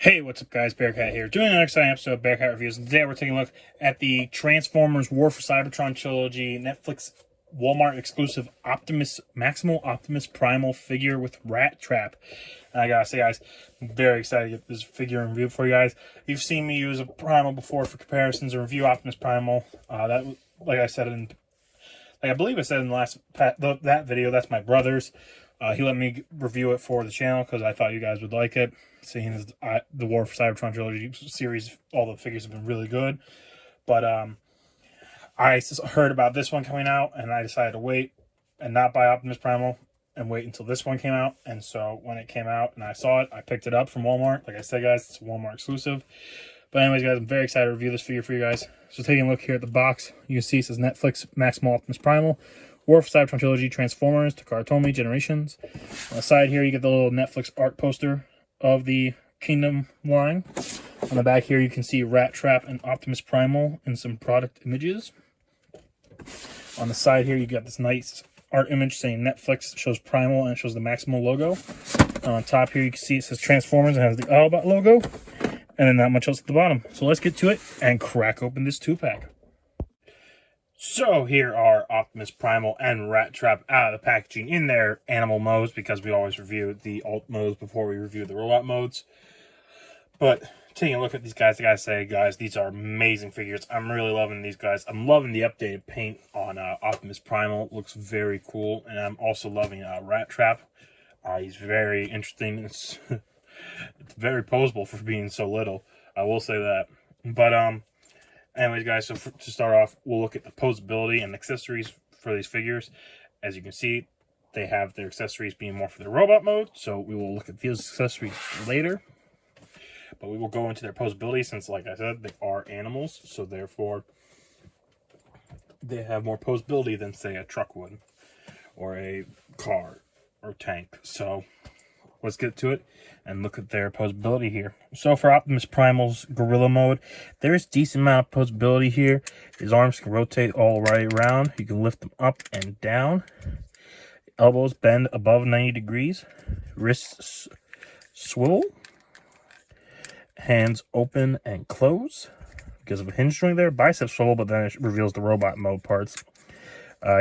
Hey, what's up guys, Bearcat here, doing another exciting episode of Bearcat Reviews, and today we're taking a look at the Transformers War for Cybertron trilogy, Netflix Walmart exclusive Maximal Optimus Primal figure with Rattrap. And I gotta say guys, I'm very excited to get this figure and review for you guys. You've seen me use a Primal before for comparisons and review Optimus Primal. Like I believe I said in the last that video, that's my brother's. He let me review it for the channel because I thought you guys would like it. Seeing as the War for Cybertron trilogy series, all the figures have been really good. But I heard about this one coming out, and I decided to wait and not buy Optimus Primal and wait until this one came out. And so when it came out and I saw it, I picked it up from Walmart. Like I said, guys, it's a Walmart exclusive. But anyways, guys, I'm very excited to review this figure for you guys. So taking a look here at the box, you can see it says Netflix Maximal Optimus Primal, War for Cybertron trilogy, Transformers, Takara Tomy, Generations. On the side here, you get the little Netflix art poster of the Kingdom line. On the back here, you can see Rattrap and Optimus Primal and some product images. On the side here, you got this nice art image saying Netflix, shows Primal, and it shows the Maximal logo. And on top here, you can see it says Transformers and has the Autobot logo. And then not much else at the bottom. So let's get to it and crack open this 2-pack. So here are Optimus Primal and Rattrap out of the packaging in their animal modes, because we always review the alt modes before we review the robot modes. But taking a look at these guys, I gotta say, guys, these are amazing figures. I'm really loving these guys. I'm loving the updated paint on Optimus Primal. It looks very cool. And I'm also loving Rattrap. He's very interesting. It's very posable for being so little. I will say that. But anyways, guys, so to start off, we'll look at the posability and accessories for these figures. As you can see, they have their accessories being more for their robot mode, so we will look at these accessories later. But we will go into their posability since, like I said, they are animals, so therefore they have more posability than, say, a truck would, or a car, or tank. So let's get to it and look at their posability here. So for Optimus Primal's Gorilla mode, there is decent amount of posability here. His arms can rotate all right around. You can lift them up and down. Elbows bend above 90 degrees. Wrists swivel. Hands open and close because of a hinge joint there. Biceps swivel, but then it reveals the robot mode parts.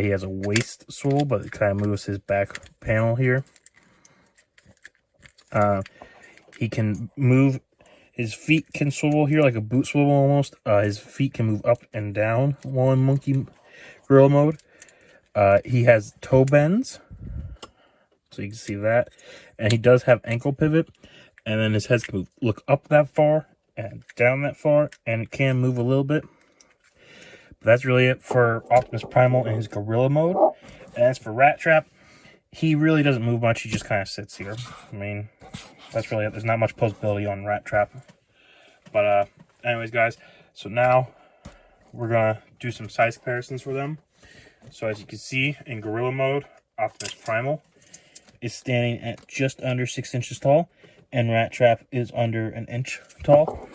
He has a waist swivel, but it kind of moves his back panel here. He can move, his feet can swivel here like a boot swivel almost. His feet can move up and down while in monkey gorilla mode. He has toe bends, so you can see that. And he does have ankle pivot, and then his head can look up that far and down that far, and it can move a little bit. But that's really it for Optimus Primal in his gorilla mode. And as for Rattrap, he really doesn't move much. He just kind of sits here. I mean, that's really it. There's not much posability on Rattrap. But anyways, guys, so now we're going to do some size comparisons for them. So as you can see, in Gorilla mode, Optimus Primal is standing at just under 6 inches tall, and Rattrap is under an inch tall.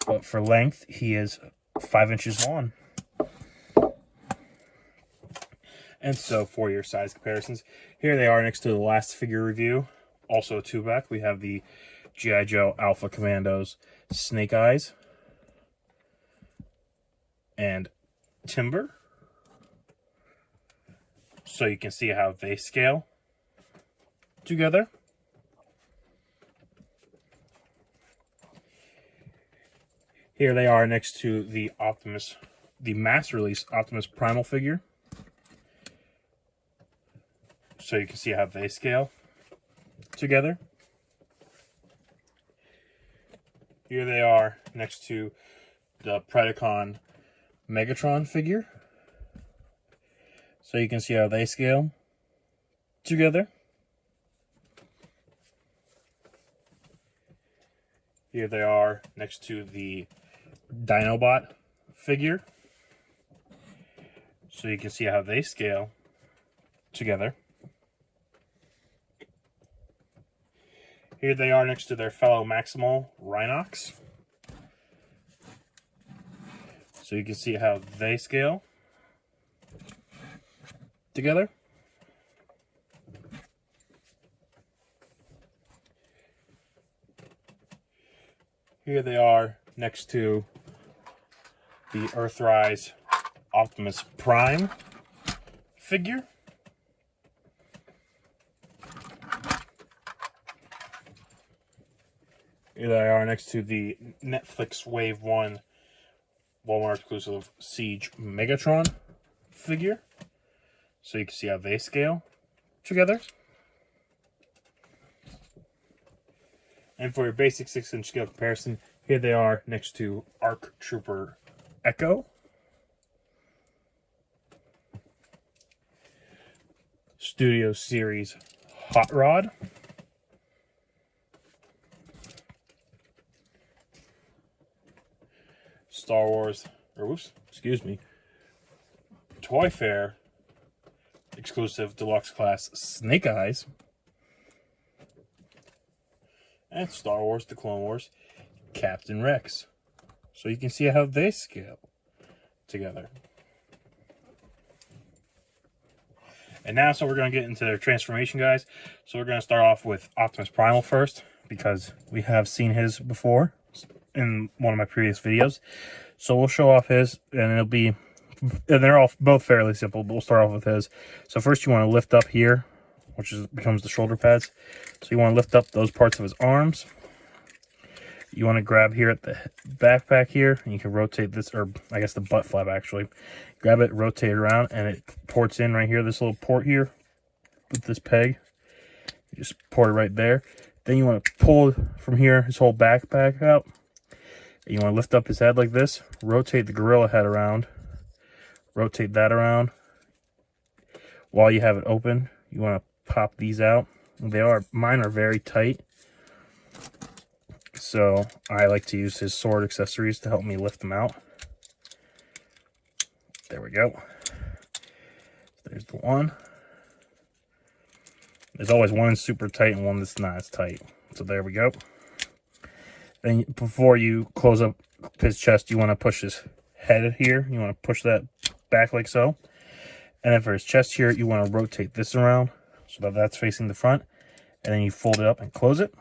But for length, he is 5 inches long. And so for your size comparisons, here they are next to the last figure review. Also a 2-pack, we have the G.I. Joe Alpha Commandos Snake Eyes and Timber. So you can see how they scale together. Here they are next to the mass release Optimus Primal figure. So you can see how they scale together. Here they are next to the Predacon Megatron figure. So you can see how they scale together. Here they are next to the Dinobot figure. So you can see how they scale together. Here they are next to their fellow Maximal Rhinox. So you can see how they scale together. here they are next to the Earthrise Optimus Prime figure. Here they are next to the Netflix Wave 1 Walmart exclusive Siege Megatron figure. So you can see how they scale together. And for your basic 6-inch scale comparison, here they are next to ARC Trooper Echo. Studio Series Hot Rod. Star Wars, Toy Fair exclusive deluxe class Snake Eyes. And Star Wars The Clone Wars Captain Rex. So you can see how they scale together. And now, so we're going to get into their transformation, guys. So we're going to start off with Optimus Primal first, because we have seen his before in one of my previous videos. So we'll show off his, and it'll be, and they're all both fairly simple, but we'll start off with his. So first you want to lift up here, which becomes the shoulder pads. So you want to lift up those parts of his arms. You want to grab here at the backpack here, and you can rotate this, or I guess the butt flap actually. Grab it, rotate it around, and it ports in right here, this little port here with this peg. You just port it right there. Then you want to pull from here his whole backpack out. You want to lift up his head like this, rotate the gorilla head around, rotate that around. While you have it open, you want to pop these out. Mine are very tight, so I like to use his sword accessories to help me lift them out. There we go. There's the one. There's always one super tight and one that's not as tight. So there we go. Then before you close up his chest, you want to push his head here. You want to push that back like so. And then for his chest here, you want to rotate this around so that that's facing the front. And then you fold it up and close it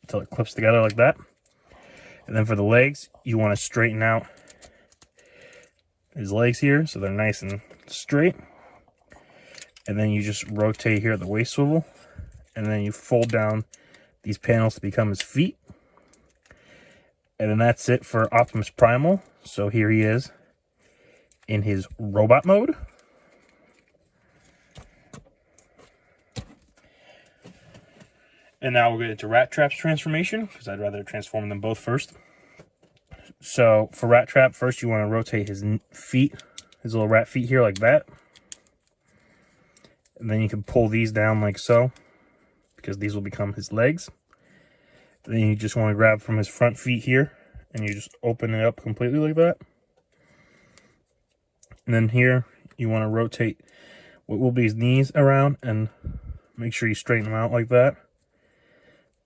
until it clips together like that. And then for the legs, you want to straighten out his legs here so they're nice and straight. And then you just rotate here at the waist swivel. And then you fold down these panels to become his feet. And then that's it for Optimus Primal. So here he is in his robot mode. And now we'll get into Rattrap's transformation, because I'd rather transform them both first. So for Rattrap, first you want to rotate his feet, his little rat feet here like that. And then you can pull these down like so, because these will become his legs. Then you just want to grab from his front feet here, and you just open it up completely like that. And then here, you want to rotate what will be his knees around, and make sure you straighten them out like that.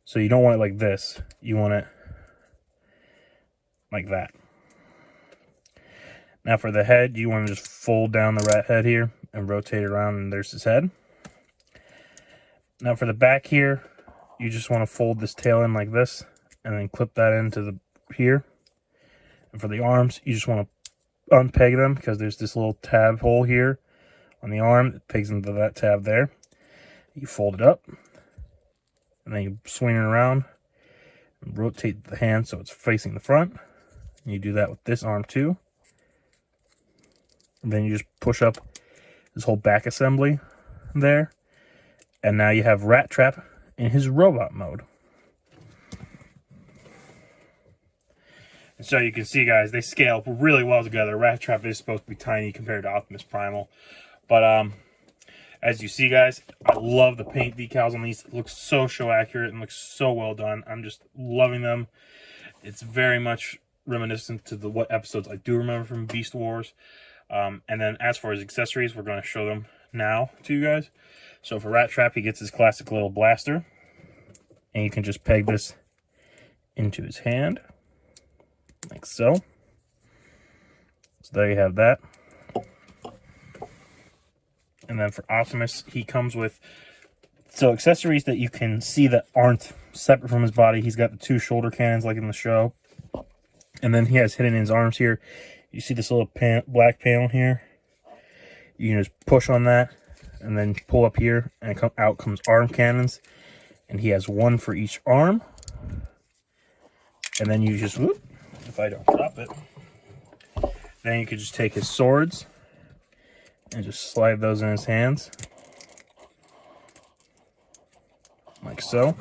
So you don't want it like this. You want it like that. Now for the head, you want to just fold down the rat head here and rotate it around, and there's his head. Now for the back here, you just want to fold this tail in like this and then clip that into the here. And for the arms, you just want to unpeg them, because there's this little tab hole here on the arm that pegs into that tab there. You fold it up, and then you swing it around and rotate the hand so it's facing the front. And you do that with this arm too. And then you just push up this whole back assembly there. And now you have Rattrap in his robot mode. And so you can see, guys, they scale really well together. Rattrap is supposed to be tiny compared to Optimus Primal. But as you see, guys, I love the paint decals on these. It looks so show accurate and looks so well done. I'm just loving them. It's very much reminiscent to what episodes I do remember from Beast Wars. And then as for his accessories, we're going to show them now to you guys. So for Rattrap, he gets his classic little blaster. And you can just peg this into his hand, like so. So there you have that. And then for Optimus, he comes with So accessories that you can see that aren't separate from his body. He's got the 2 shoulder cannons like in the show. And then he has hidden in his arms here. You see this little black panel here. You can just push on that and then pull up here, and out comes arm cannons. And he has 1 for each arm. And then you just, whoop, if I don't drop it, then you could just take his swords and just slide those in his hands. Like so.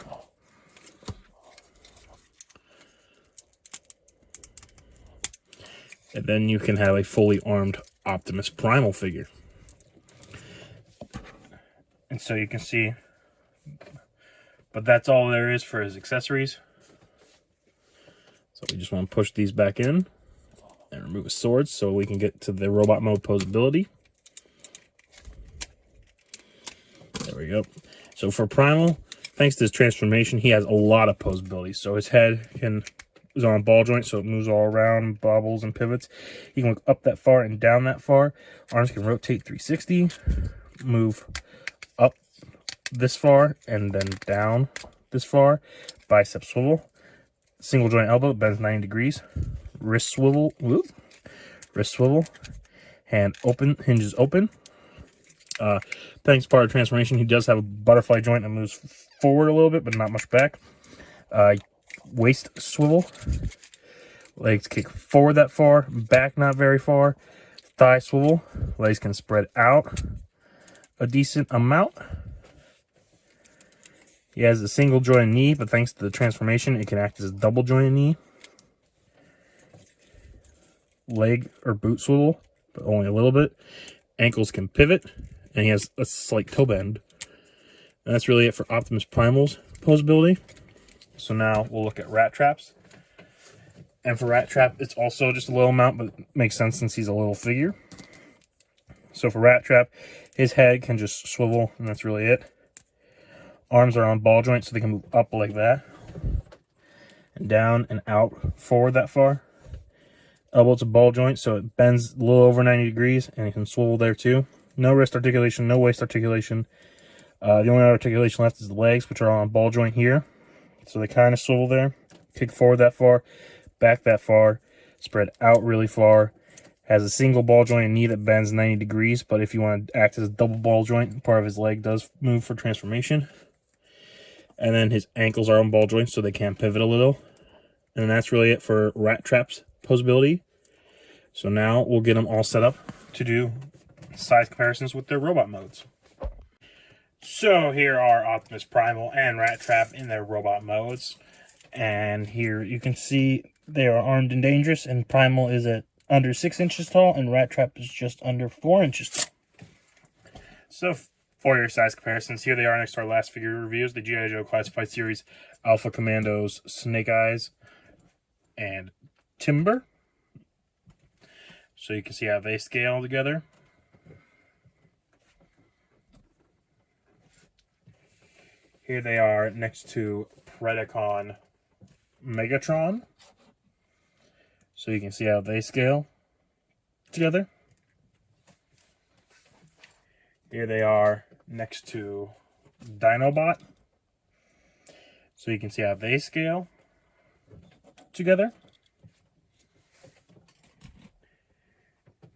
And then you can have a fully armed Optimus Primal figure. And so you can see, but that's all there is for his accessories. So we just want to push these back in and remove his swords so we can get to the robot mode posability. There we go. So for Primal, thanks to his transformation, he has a lot of posability. So his head is on a ball joint, so it moves all around, bobbles and pivots. He can look up that far and down that far. Arms can rotate 360, move up this far and then down this far. Bicep swivel. Single joint elbow, bends 90 degrees. Wrist swivel, whoop. Wrist swivel. Hand open, hinges open. Thanks to part of transformation, he does have a butterfly joint that moves forward a little bit, but not much back. Waist swivel. Legs kick forward that far, back not very far. Thigh swivel. Legs can spread out a decent amount. He has a single jointed knee, but thanks to the transformation, it can act as a double jointed knee. Leg or boot swivel, but only a little bit. Ankles can pivot, and he has a slight toe bend. And that's really it for Optimus Primal's posability. So now we'll look at Rattrap's. And for Rattrap, it's also just a little amount, but it makes sense since he's a little figure. So for Rattrap, his head can just swivel, and that's really it. Arms are on ball joints, so they can move up like that. And down and out forward that far. Elbow to ball joint, so it bends a little over 90 degrees, and it can swivel there too. No wrist articulation, no waist articulation. The only articulation left is the legs, which are on ball joint here. So they kind of swivel there. Kick forward that far, back that far, spread out really far. Has a single ball joint and knee that bends 90 degrees, but if you want to act as a double ball joint, part of his leg does move for transformation. And then his ankles are on ball joints, so they can pivot a little. And that's really it for Rattrap's posability. So now we'll get them all set up to do size comparisons with their robot modes. So here are Optimus Primal and Rattrap in their robot modes. And here you can see they are armed and dangerous, and Primal is at under 6 inches tall, and Rattrap is just under 4 inches tall. So for your size comparisons, here they are next to our last figure reviews, the G.I. Joe Classified Series Alpha Commandos Snake Eyes and Timber. So you can see how they scale together. Here they are next to Predacon Megatron. So you can see how they scale together. Here they are next to Dinobot. So you can see how they scale together.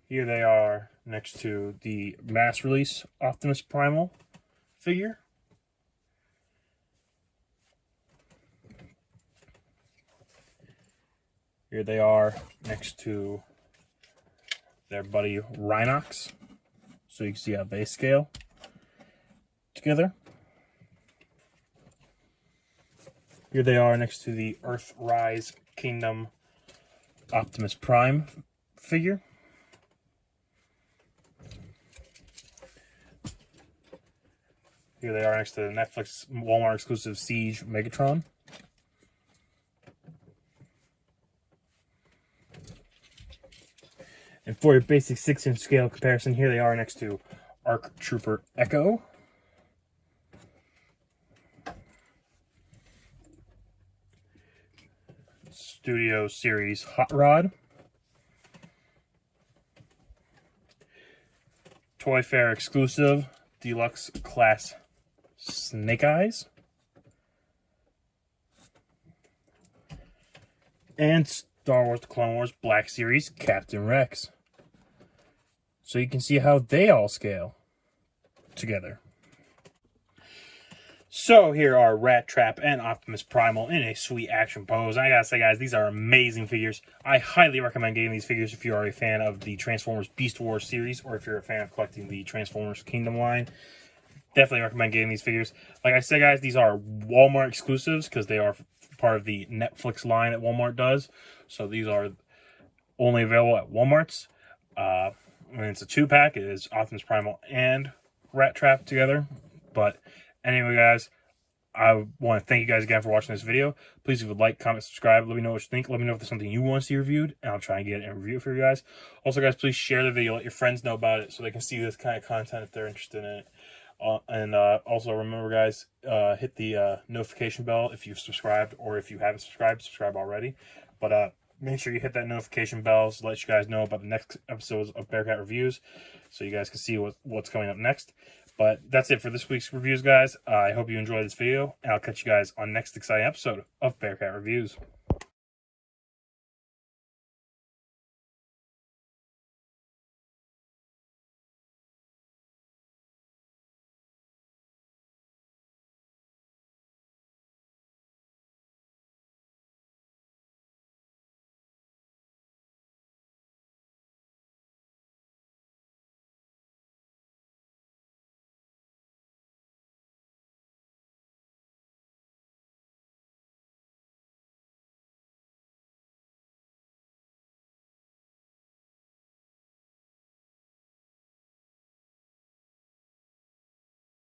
Here they are next to the mass release Optimus Primal figure. Here they are next to their buddy Rhinox. So you can see how they scale together. Here they are next to the Earthrise Kingdom Optimus Prime figure. Here they are next to the Netflix Walmart exclusive Siege Megatron. And for your basic 6-inch scale comparison, here they are next to Arc Trooper Echo. Studio Series Hot Rod. Toy Fair exclusive Deluxe Class Snake Eyes, and Star Wars The Clone Wars Black Series Captain Rex. So you can see how they all scale together. So here are Rattrap and Optimus Primal in a sweet action pose. I gotta say, guys, these are amazing figures. I highly recommend getting these figures if you are a fan of the Transformers Beast Wars series, or if you're a fan of collecting the Transformers Kingdom line. Definitely recommend getting these figures. Like I said, guys, these are Walmart exclusives because they are part of the Netflix line that Walmart does. So these are only available at Walmart's. And it's a 2-pack. It is Optimus Primal and Rattrap together. But anyway, guys, I want to thank you guys again for watching this video. Please, if you would like, comment, subscribe. Let me know what you think. Let me know if there's something you want to see reviewed, and I'll try and get it and review it for you guys. Also, guys, please share the video. Let your friends know about it so they can see this kind of content if they're interested in it. Also remember, guys, hit the notification bell if you've subscribed, or if you haven't subscribed, subscribe already. But make sure you hit that notification bell to let you guys know about the next episodes of Bearcat Reviews, so you guys can see what's coming up next. But that's it for this week's reviews, guys. I hope you enjoyed this video, and I'll catch you guys on next exciting episode of Bearcat Reviews.